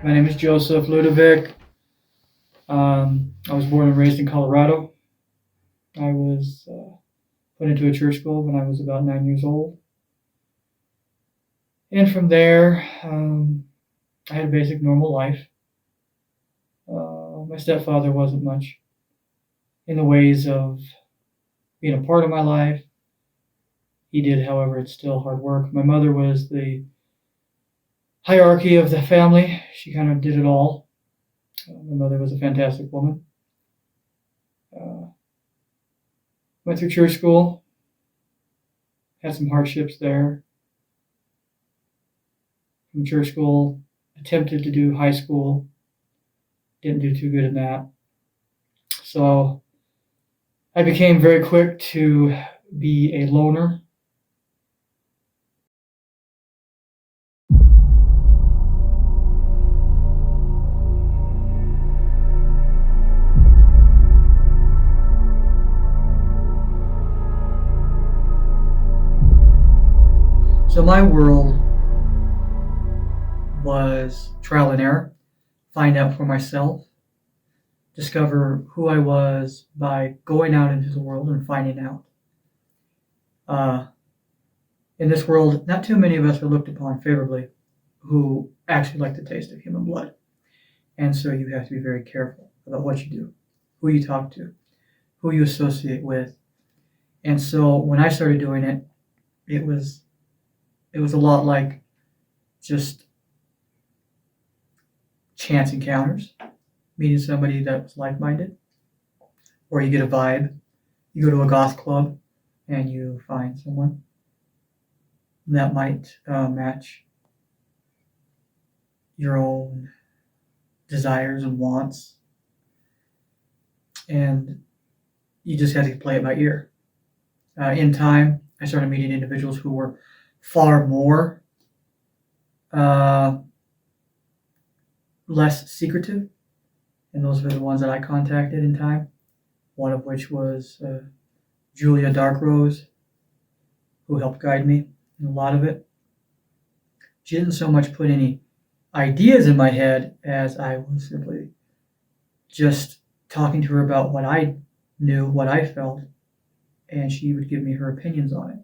My name is Joseph Ludovic. I was born and raised in Colorado. I was put into a church school when I was about 9 years old. And from there, I had a basic normal life. My stepfather wasn't much in the ways of being a part of my life. He did, however, it's still hard work. My mother was the hierarchy of the family. She kind of did it all. My mother was a fantastic woman. Went through church school, had some hardships there. From church school, attempted to do high school, didn't do too good in that. So I became very quick to be a loner. So my world was trial and error, find out for myself, discover who I was by going out into the world and finding out. In this world, not too many of us are looked upon favorably who actually like the taste of human blood. And so you have to be very careful about what you do, who you talk to, who you associate with. And so when I started doing it, it was a lot like just chance encounters, meeting somebody that was like-minded, or you get a vibe. You go to a goth club and you find someone that might match your own desires and wants, and you just had to play it by ear. In time, I started meeting individuals who were far more less secretive, and those were the ones that I contacted in time. One of which was Julia Darkrose, who helped guide me in a lot of it. She didn't so much put any ideas in my head as I was simply just talking to her about what I knew, what I felt, and she would give me her opinions on it.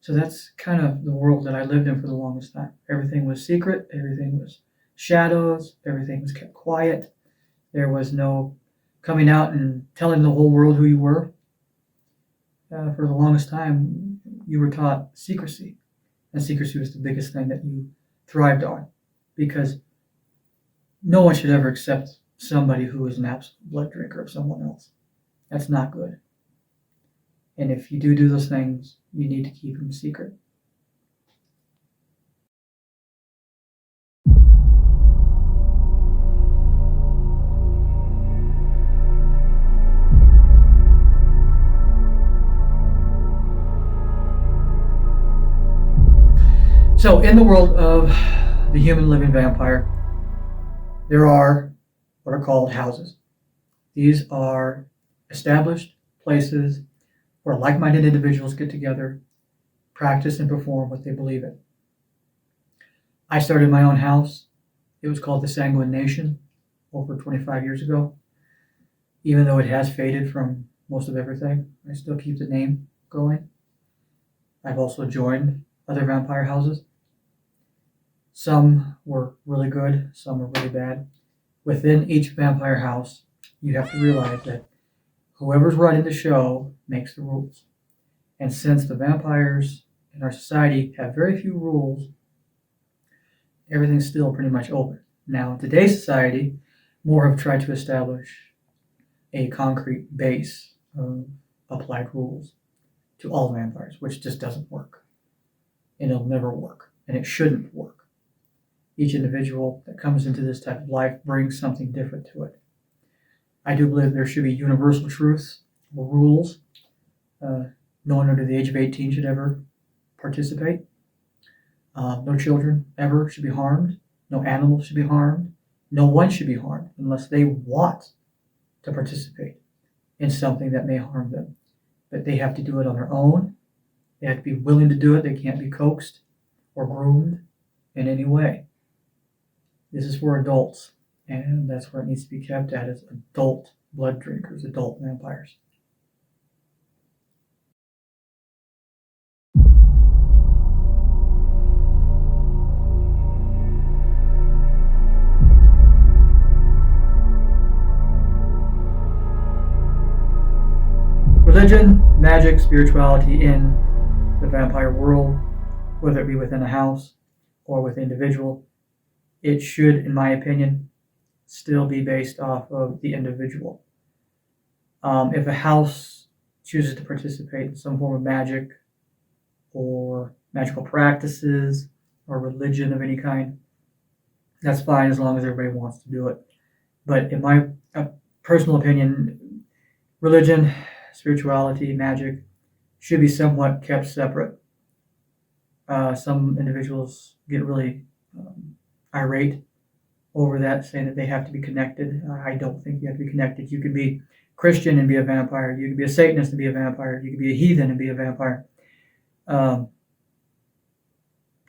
So that's kind of the world that I lived in for the longest time. Everything was secret, everything was shadows, everything was kept quiet. There was no coming out and telling the whole world who you were. For the longest time, you were taught secrecy, and secrecy was the biggest thing that you thrived on, because no one should ever accept somebody who is an absolute blood drinker of someone else. That's not good. And if you do those things, you need to keep them secret. So in the world of the human living vampire, there are what are called houses. These are established places where like-minded individuals get together, practice and perform what they believe in. I started my own house. It was called the Sanguine Nation over 25 years ago. Even though it has faded from most of everything, I still keep the name going. I've also joined other vampire houses. Some were really good, some were really bad. Within each vampire house, you have to realize that whoever's running the show makes the rules. And since the vampires in our society have very few rules, everything's still pretty much open. Now, in today's society, more have tried to establish a concrete base of applied rules to all vampires, which just doesn't work. And it'll never work, and it shouldn't work. Each individual that comes into this type of life brings something different to it. I do believe there should be universal truths or rules. No one under the age of 18 should ever participate. No children ever should be harmed. No animals should be harmed. No one should be harmed unless they want to participate in something that may harm them. But they have to do it on their own. They have to be willing to do it. They can't be coaxed or groomed in any way. This is for adults, and that's where it needs to be kept at, is adult blood drinkers, adult vampires. Religion, magic, spirituality in the vampire world, whether it be within a house or with an individual, it should, in my opinion, still be based off of the individual. If a house chooses to participate in some form of magic or magical practices or religion of any kind, that's fine as long as everybody wants to do it. But in my personal opinion, religion, spirituality, magic should be somewhat kept separate. Some individuals get really irate over that, saying that they have to be connected. I don't think you have to be connected. You could be Christian and be a vampire. You could be a Satanist and be a vampire. You could be a heathen and be a vampire.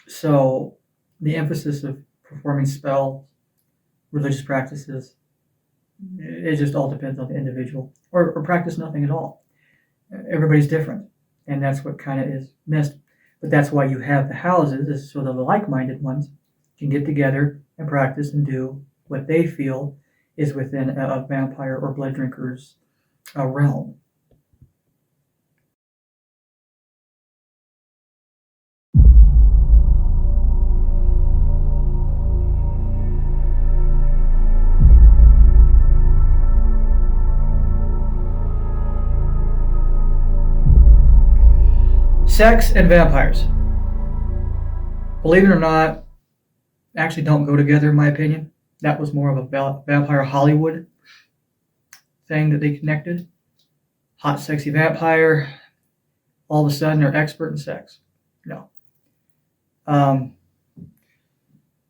So the emphasis of performing spells, religious practices, it just all depends on the individual, or practice nothing at all. Everybody's different, and that's what kind of is missed. But that's why you have the houses, is so that the like-minded ones can get together and practice and do what they feel is within a vampire or blood drinker's realm. Sex and vampires, believe it or not, actually don't go together, in my opinion. That was more of a vampire Hollywood thing that they connected. Hot, sexy vampire, all of a sudden they're expert in sex. No.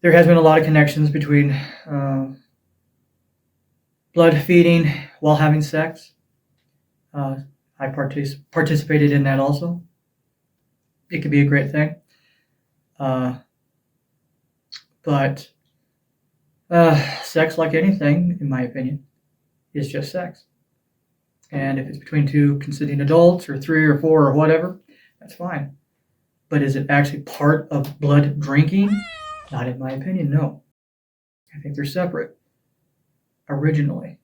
There has been a lot of connections between blood feeding while having sex. I participated in that also. It could be a great thing. But sex, like anything, in my opinion, is just sex. And if it's between two consenting adults or three or four or whatever, that's fine. But is it actually part of blood drinking? Not in my opinion, no. I think they're separate originally.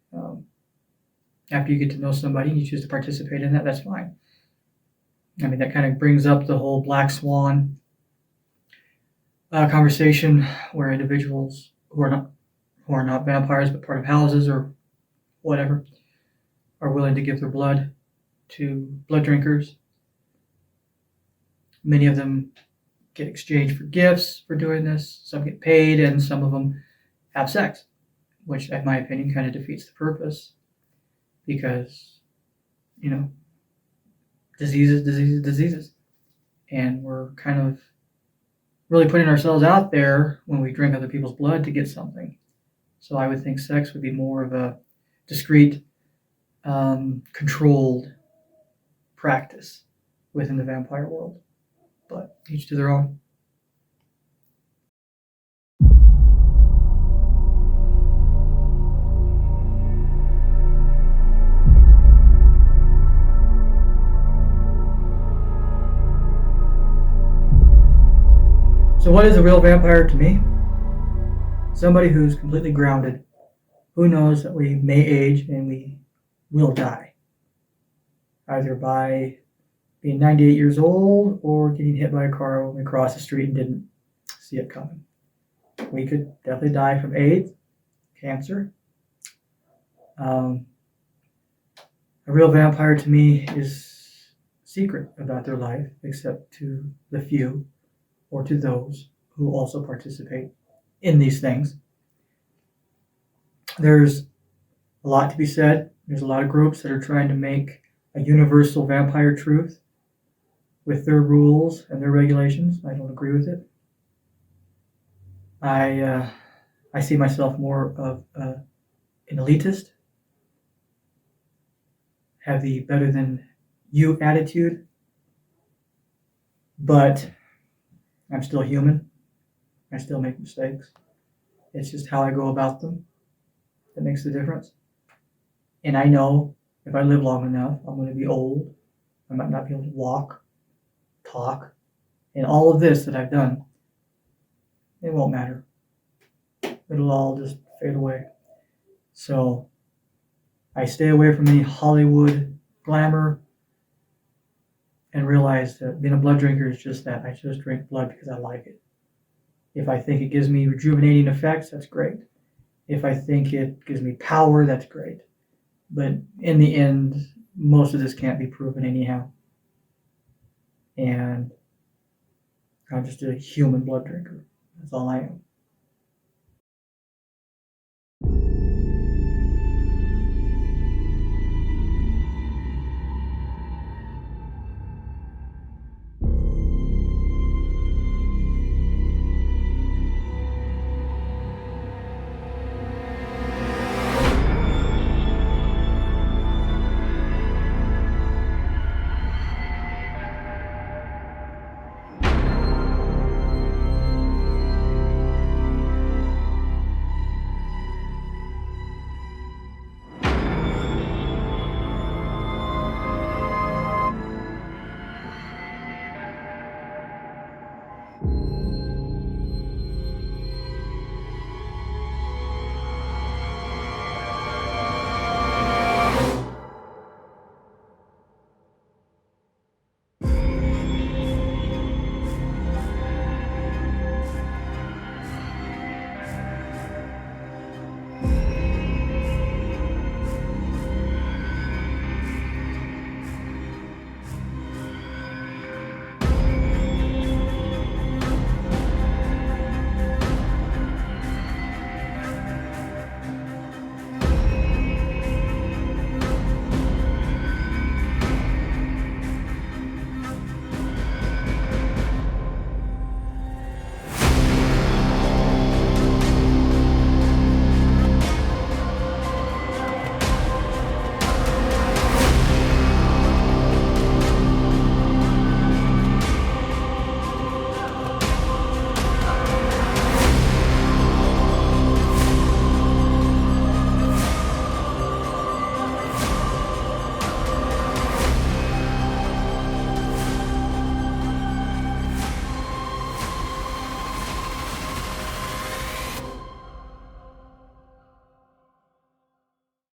After you get to know somebody and you choose to participate in that, that's fine. I mean, that kind of brings up the whole black swan conversation, where individuals who are not vampires but part of houses or whatever are willing to give their blood to blood drinkers. Many of them get exchanged for gifts for doing this. Some get paid, and some of them have sex, which, in my opinion, kind of defeats the purpose, because, diseases. And we're kind of really putting ourselves out there when we drink other people's blood to get something. So I would think sex would be more of a discreet, controlled practice within the vampire world. But each to their own. So what is a real vampire to me? Somebody who's completely grounded, who knows that we may age and we will die, either by being 98 years old or getting hit by a car when we crossed the street and didn't see it coming. We could definitely die from AIDS, cancer. A real vampire to me is secret about their life, except to the few or to those who also participate in these things. There's a lot to be said. There's a lot of groups that are trying to make a universal vampire truth with their rules and their regulations. I don't agree with it. I see myself more of an elitist, have the better than you attitude, but I'm still human. I still make mistakes. It's just how I go about them that makes the difference. And I know if I live long enough, I'm going to be old. I might not be able to walk, talk, and all of this that I've done. It won't matter. It'll all just fade away. So I stay away from any Hollywood glamour and realize that being a blood drinker is just that. I just drink blood because I like it. If I think it gives me rejuvenating effects, that's great. If I think it gives me power, that's great. But in the end, most of this can't be proven anyhow. And I'm just a human blood drinker. That's all I am.